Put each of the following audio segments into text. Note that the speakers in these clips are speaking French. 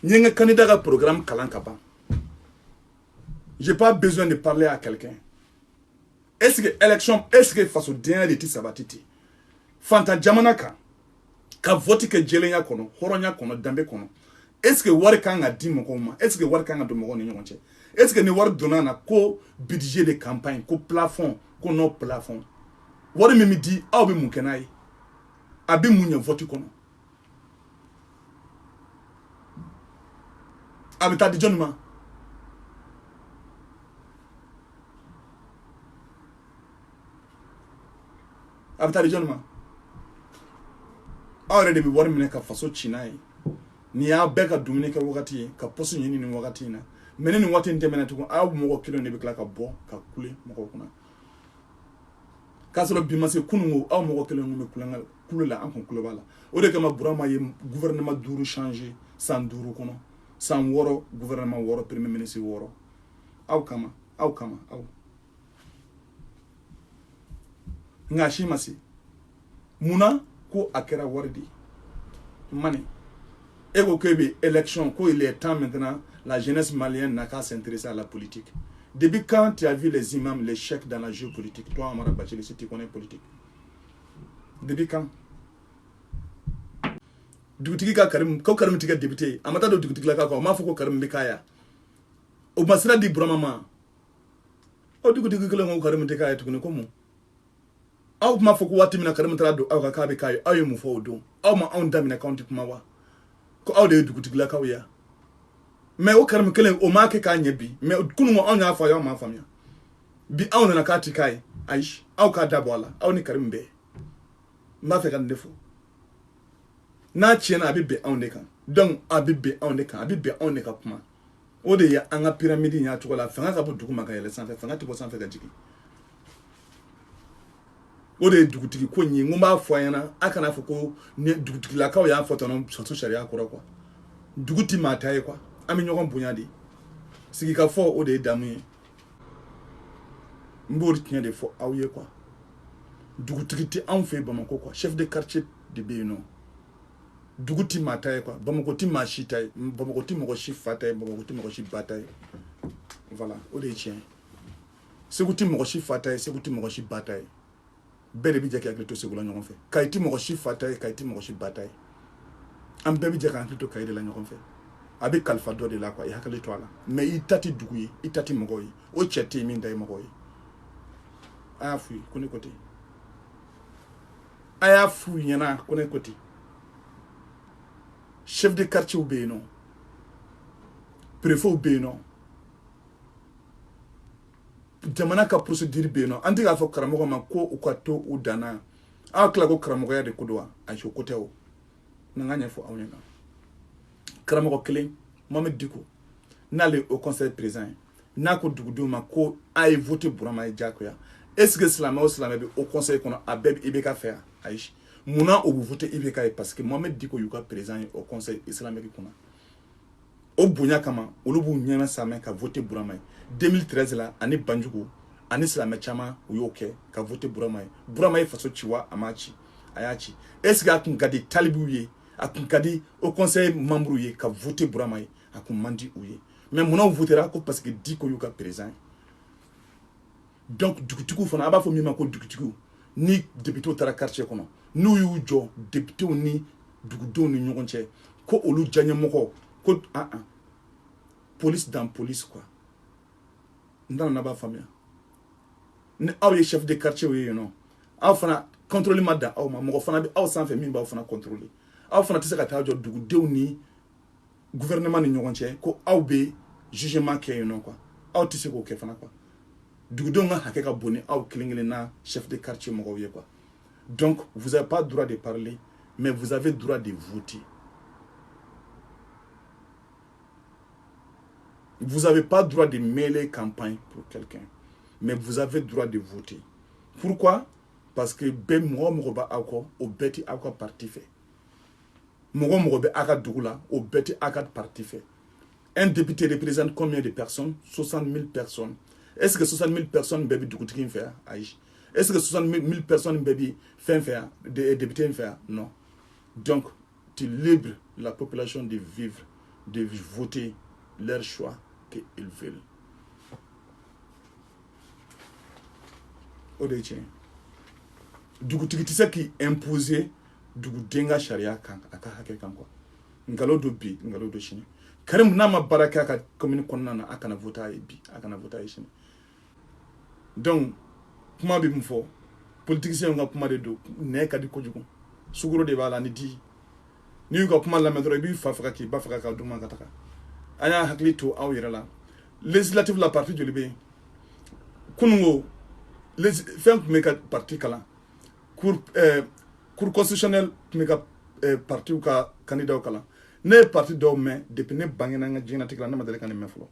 N'y a un candidat au programme Kalankaba. Je n'ai pas besoin de parler à quelqu'un. Est-ce que l'élection, est-ce que face au dernier de Sabatiti, Fanta Jamanaka, ka vote que Jelenya kono, Horonya kono, Dambe kono, est-ce que Warikanga dit mon comment, est-ce que Warikanga de mon est-ce que nous war donnana ko budget de campagne, ko plafond, ko no plafond. Wari me dit, ah oui mon kenai, abi mounya vote kono. Abita di jonima. Abita di jonima. Already bi wari mine ka faso china yi. Ni ya beka dumine ka wakati ka posu nyini ni wakati na. Mene ni wati ntemena tuku awu moko kilo ne bikla ka bo ka kule moko kuna. Kasoro bimase kunungo awu moko kilo ngume kulanga kule la ankon kule bala. Ode kama burama ye gouvernement duru changer sans duru kono. Sans woro gouvernement woro premier ministre woro. Awu kama. Ngashi masi. Muna ko akera wardi. Mani. Ego kebe élection, ko il est temps maintenant, la jeunesse malienne n'a qu'à s'intéresser à la politique. Depuis quand tu as vu les imams, les chèques dans la géopolitique? Toi, Amara Bacheli, si tu connais politique. Depuis quand? Dugutigi ka karim, ko karim tiga député. Amata do dugutigi la ka ko, ma foko karim bikaya. O masira di bromama. O dugutigi kala ngo karim tikaya tukune ko mu. Aw ma foko wati mina karim tra do aw ka be kayo, aw mu fo do. Aw ma on damina county kuma wa. Ko aw de dugutigi la ka ya. Mais o karim kelen o ma ke ka nyebi, mais kunu mo on ya fa yo ma famia. Bi aw na ka tikai, aish, aw ka dabo ala, aw ni karim be. Ma fe kan defo. Na tiena abibe on de kan. Donc abibe on de kan, abibe on de ka kuma. O de ya anga pyramide nya to la fanga ka bo duguma ka yele sanfe, fanga ti bo sanfe ka jigi. O de dugutigi ko nyi ngumba fo yana aka na foko ne dugutigi la ka ya foto no soto sharia ko kwa. Duguti mataye kwa. Ami nyogon bunyadi. Sigi ka fo o de damu. Mbori tien de fo awye kwa. Dugutigi ti an fe Bamako kwa, chef de quartier de Beno. Duguti mataye kwa, Bamako ti machitaye, Bamako ti mokoshi fataye, Bamako ti mokoshi bataye. Voilà, o de tien. Seguti mokoshi fataye, seguti mokoshi bataye. Bele bi jeki akleto segula nyogon fe. Kaiti mokoshi fataye, kaiti mokoshi bataye. Am bebi jeki akleto kaide la nyogon fe. Abi kalfa do de la kwa, yakale to ala. Mais itati duguye, itati mogoyi. O chete minda mogoyi. Aya fui, kone kote. Aya fui yana kone kote. Chef de quartier ou Beno. Préfet ou Beno. Jamana ka procédure Beno. Andi ga fo karamogo ma ko ukato u dana. A kla ko karamogo ya de kudwa. Aisho kote o. Nanganya fo awnyana. Karamogo kelen Mohamed Diko. N'allez au conseil présent. N'a ko dugudu ma ko a voté Bourama et Diakoya. Est-ce que Slamé ou Slamé au conseil qu'on a Beb Ibeka faire Aïch. Mouna ou vous votez Ibeka parce que Mohamed Diko Yuka présent au conseil islamique qu'on a. Au Bounya Kama, au Lubu Nyana Samé qui a voté Bourama. 2013 là, année Banjugo, année Slamé Chama ou Yoke qui a voté Bourama. Bourama façon Chiwa Amachi. Ayachi. Est-ce qu'il y a un gars de Talibouye, un gars au conseil membrouye qui a voté Bourama, un mandi ouye. Mais Mouna ou votera parce que Diko Yuka présent. Donc dugutigu fana aba fo mima ko dugutigu ni député tara quartier kono nu yu jo député ni dugudo ni nyogonche ko olu janye moko ko police dans police quoi ndana na ba famia ni aw ye chef de quartier we no aw fana contrôler madda aw ma moko fana bi aw san fe min ba fana contrôler aw fana tise ka ta jo dugudo ni gouvernement ni nyogonche ko aw be jugement ke no quoi aw tise ko ke fana quoi. Doudonga hakeka boni au klingilena chef de quartier mogoye quoi. Donc vous n'avez pas le droit de parler, mais vous avez le droit de voter. Vous n'avez pas le droit de mêler campagne pour quelqu'un, mais vous avez le droit de voter. Pourquoi? Parce que ben mogoba ako au beti ako parti fait. Mogobe aka dougula au beti aka parti fait. Un député représente combien de personnes? 60 000 personnes. Est-ce que 60 000 personnes baby du coup faire? Est-ce que 60 000 personnes baby faire des députés faire? Non. Donc tu libres la population de vivre de voter leur choix qu'ils veulent. Odeche. Dugutigi tise ki imposer dugu denga sharia kan aka hake kan quoi. Ngalo do bi, ngalo do shini. Karim nama baraka ka commune konna na aka na voter bi, aka na voter shini. Donc kuma bi mfo politicien nga kuma de do ne ka di kojugo. Suguro de bala ni di. Ni ko kuma la medro bi fa fa ki ba fa ka duma kataka. Aya hakli to aw yirala. Législative la partie de libé. Kunungo les fin meka parti kala. Cour constitutionnel meka parti ou ka candidat ou kala. Ne parti do mais depuis ne bangena nga jina tikla na madele kan me flo.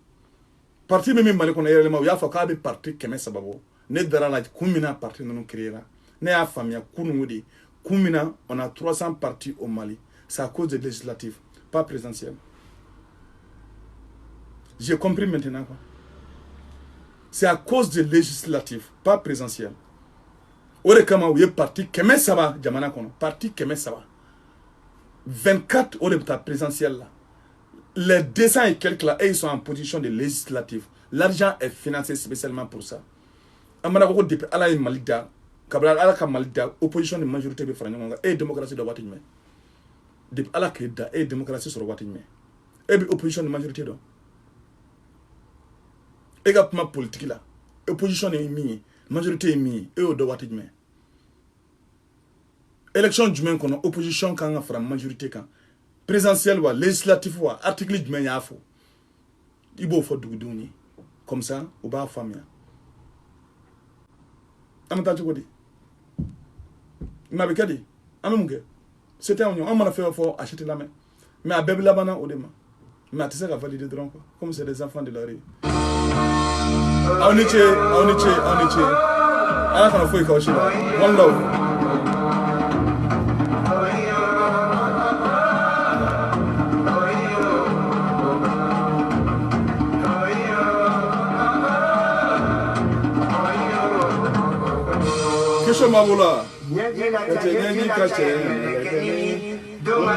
Parti meme mali kono yele ma ya fa ka be parti keme sababo. Ne dara la kumina parti non créera. Ne a famia kunungudi. Kumina on a 300 partis au Mali. C'est à cause des législatives, pas présidentielles. J'ai compris maintenant quoi. C'est à cause des législatives, pas présidentielles. Orekama ou parti keme saba jamana kono, parti keme saba. 24 au ta présidentielle là. Les 200 et quelques là, ils sont en position de législative. L'argent est financé spécialement pour ça. Amana ko depuis ala malida, kabla ala ka malida, opposition de majorité be franyo et démocratie de watigme. Depuis ala keda et démocratie sur watigme. Et opposition de majorité do. Et ma politique là, opposition est mis, majorité est mis, et au droit de main. Élection du main qu'on a opposition quand on fera majorité quand présidentielle ou législative ou article du main y a faux. Il faut faire du douni comme ça au bas famille. Amata tu dis. M'a dit, amunge. C'était on m'a fait fort acheter la main. Mais à bébé là-bas au demain. Mais tu sais qu'à valider drôle quoi. Comme c'est des enfants de la rue. Aoniche. Ala kana foi ka shila. One love. Kesho mabula. Nyeni kache. Doma